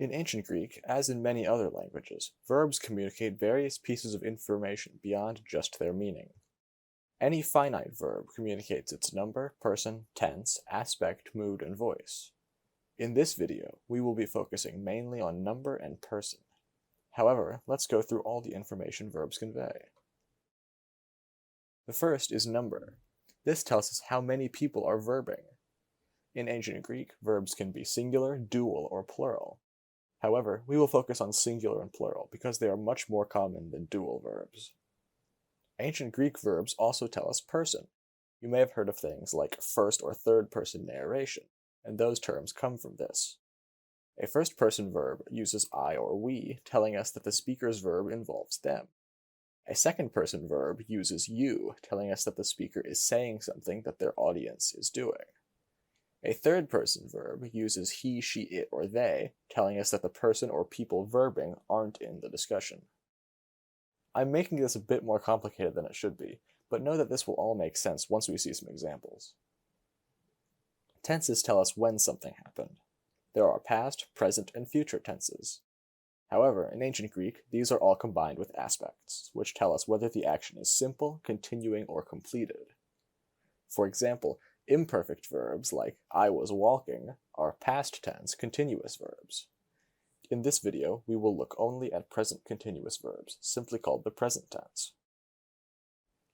In ancient Greek, as in many other languages, verbs communicate various pieces of information beyond just their meaning. Any finite verb communicates its number, person, tense, aspect, mood, and voice. In this video, we will be focusing mainly on number and person. However, let's go through all the information verbs convey. The first is number. This tells us how many people are verbing. In ancient Greek, verbs can be singular, dual, or plural. However, we will focus on singular and plural because they are much more common than dual verbs. Ancient Greek verbs also tell us person. You may have heard of things like first or third person narration, and those terms come from this. A first person verb uses I or we, telling us that the speaker's verb involves them. A second person verb uses you, telling us that the speaker is saying something that their audience is doing. A third person verb uses he, she, it, or they, telling us that the person or people verbing aren't in the discussion. I'm making this a bit more complicated than it should be, but know that this will all make sense once we see some examples. Tenses tell us when something happened. There are past, present, and future tenses. However, in ancient Greek, these are all combined with aspects, which tell us whether the action is simple, continuing, or completed. For example, imperfect verbs like I was walking are past tense continuous verbs. In this video, we will look only at present continuous verbs, simply called the present tense.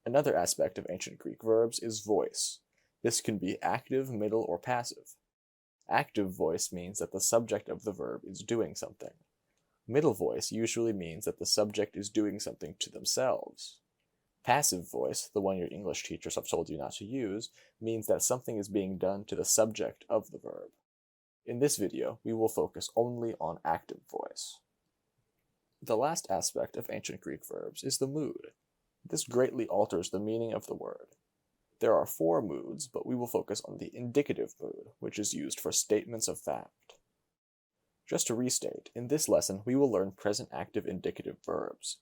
Another aspect of ancient Greek verbs is voice. This can be active, middle, or passive. Active voice means that the subject of the verb is doing something. Middle voice usually means that the subject is doing something to themselves. Passive voice, the one your English teachers have told you not to use, means that something is being done to the subject of the verb. In this video, we will focus only on active voice. The last aspect of ancient Greek verbs is the mood. This greatly alters the meaning of the word. There are 4 moods, but we will focus on the indicative mood, which is used for statements of fact. Just to restate, in this lesson we will learn present active indicative verbs.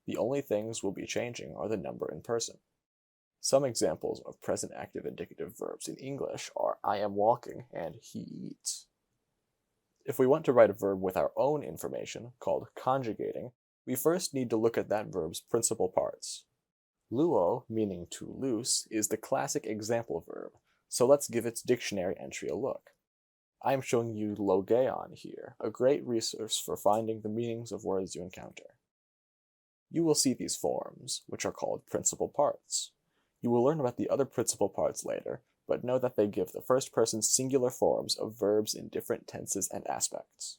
The only things we'll be changing are the number and person. Some examples of present active indicative verbs in English are I am walking and he eats. If we want to write a verb with our own information, called conjugating, we first need to look at that verb's principal parts. Luo, meaning to loose, is the classic example verb, so let's give its dictionary entry a look. I am showing you logeon here, a great resource for finding the meanings of words you encounter. You will see these forms, which are called principal parts. You will learn about the other principal parts later, but know that they give the first-person singular forms of verbs in different tenses and aspects.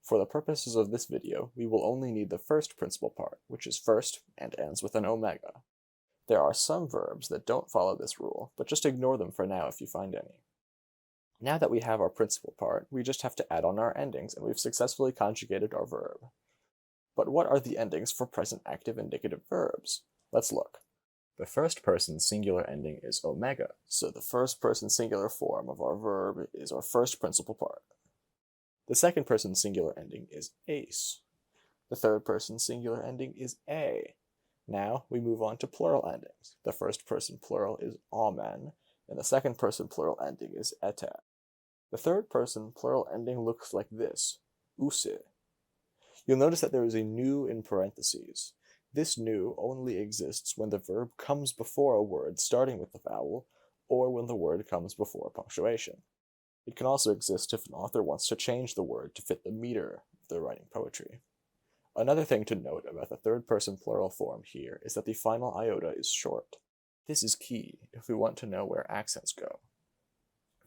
For the purposes of this video, we will only need the first principal part, which is first and ends with an omega. There are some verbs that don't follow this rule, but just ignore them for now if you find any. Now that we have our principal part, we just have to add on our endings, and we've successfully conjugated our verb. But what are the endings for present active indicative verbs? Let's look. The first person singular ending is omega, so the first person singular form of our verb is our first principal part. The second person singular ending is ace. The third person singular ending is a. Now we move on to plural endings. The first person plural is amen, and the second person plural ending is ete. The third person plural ending looks like this, use. You'll notice that there is a nu in parentheses. This nu only exists when the verb comes before a word starting with the vowel, or when the word comes before punctuation. It can also exist if an author wants to change the word to fit the meter of their writing poetry. Another thing to note about the third person plural form here is that the final iota is short. This is key if we want to know where accents go.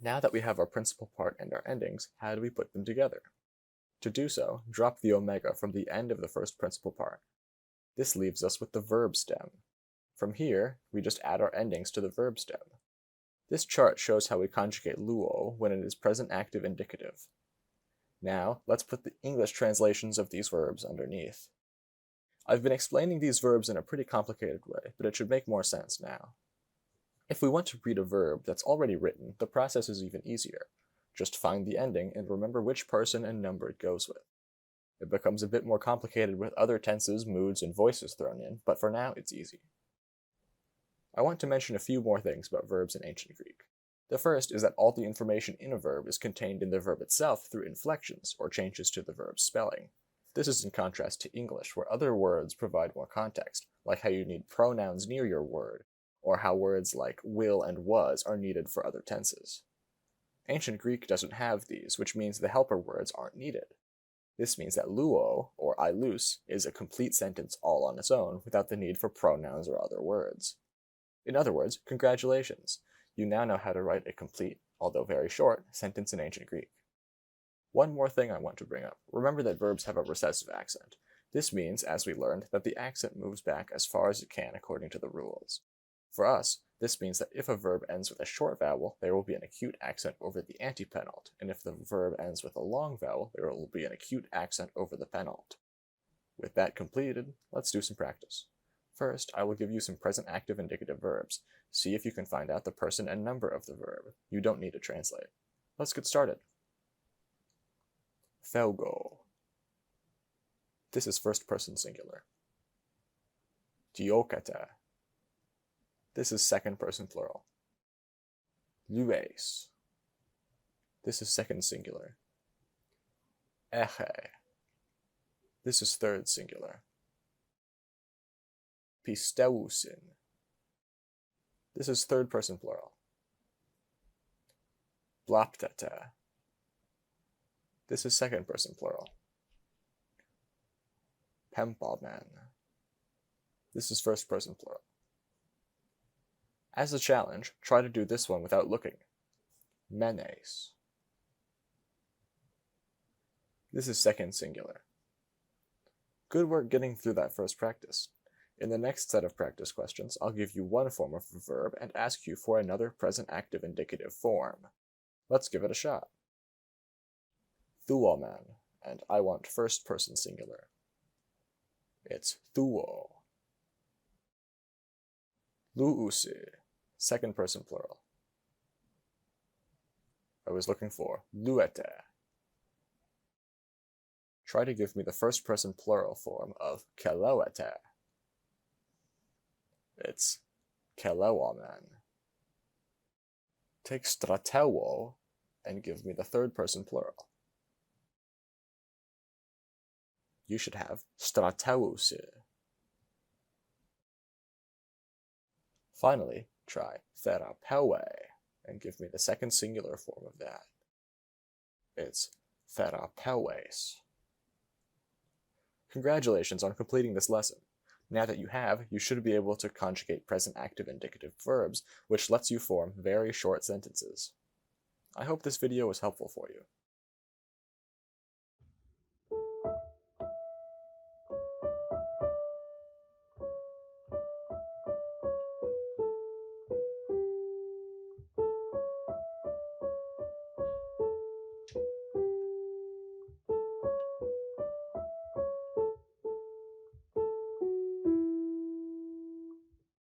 Now that we have our principal part and our endings, how do we put them together? To do so, drop the omega from the end of the first principal part. This leaves us with the verb stem. From here, we just add our endings to the verb stem. This chart shows how we conjugate luo when it is present active indicative. Now, let's put the English translations of these verbs underneath. I've been explaining these verbs in a pretty complicated way, but it should make more sense now. If we want to read a verb that's already written, the process is even easier. Just find the ending and remember which person and number it goes with. It becomes a bit more complicated with other tenses, moods, and voices thrown in, but for now it's easy. I want to mention a few more things about verbs in ancient Greek. The first is that all the information in a verb is contained in the verb itself through inflections or changes to the verb's spelling. This is in contrast to English, where other words provide more context, like how you need pronouns near your word, or how words like will and was are needed for other tenses. Ancient Greek doesn't have these, which means the helper words aren't needed. This means that luo, or ilus, is a complete sentence all on its own without the need for pronouns or other words. In other words, congratulations! You now know how to write a complete, although very short, sentence in Ancient Greek. One more thing I want to bring up. Remember that verbs have a recessive accent. This means, as we learned, that the accent moves back as far as it can according to the rules. For us, this means that if a verb ends with a short vowel, there will be an acute accent over the antepenult, and if the verb ends with a long vowel, there will be an acute accent over the penult. With that completed, let's do some practice. First, I will give you some present active indicative verbs. See if you can find out the person and number of the verb. You don't need to translate. Let's get started. Felgo. This is first person singular. Diokata. This is second person plural. Lues. This is second singular. Eche. This is third singular. Pisteusin. This is third person plural. Blaptata. This is second person plural. Pempaman. This is first person plural. As a challenge, try to do this one without looking. Menes. This is second singular. Good work getting through that first practice. In the next set of practice questions, I'll give you one form of a verb and ask you for another present active indicative form. Let's give it a shot. Thuoman, and I want first person singular. It's thuo. Luusi, second person plural. I was looking for luete. Try to give me the first person plural form of keloete. It's keloaman. Take stratewo and give me the third person plural. You should have strateusi. Finally, try therapeue and give me the second singular form of that. It's therapeues. Congratulations on completing this lesson. Now that you have, you should be able to conjugate present active indicative verbs, which lets you form very short sentences. I hope this video was helpful for you.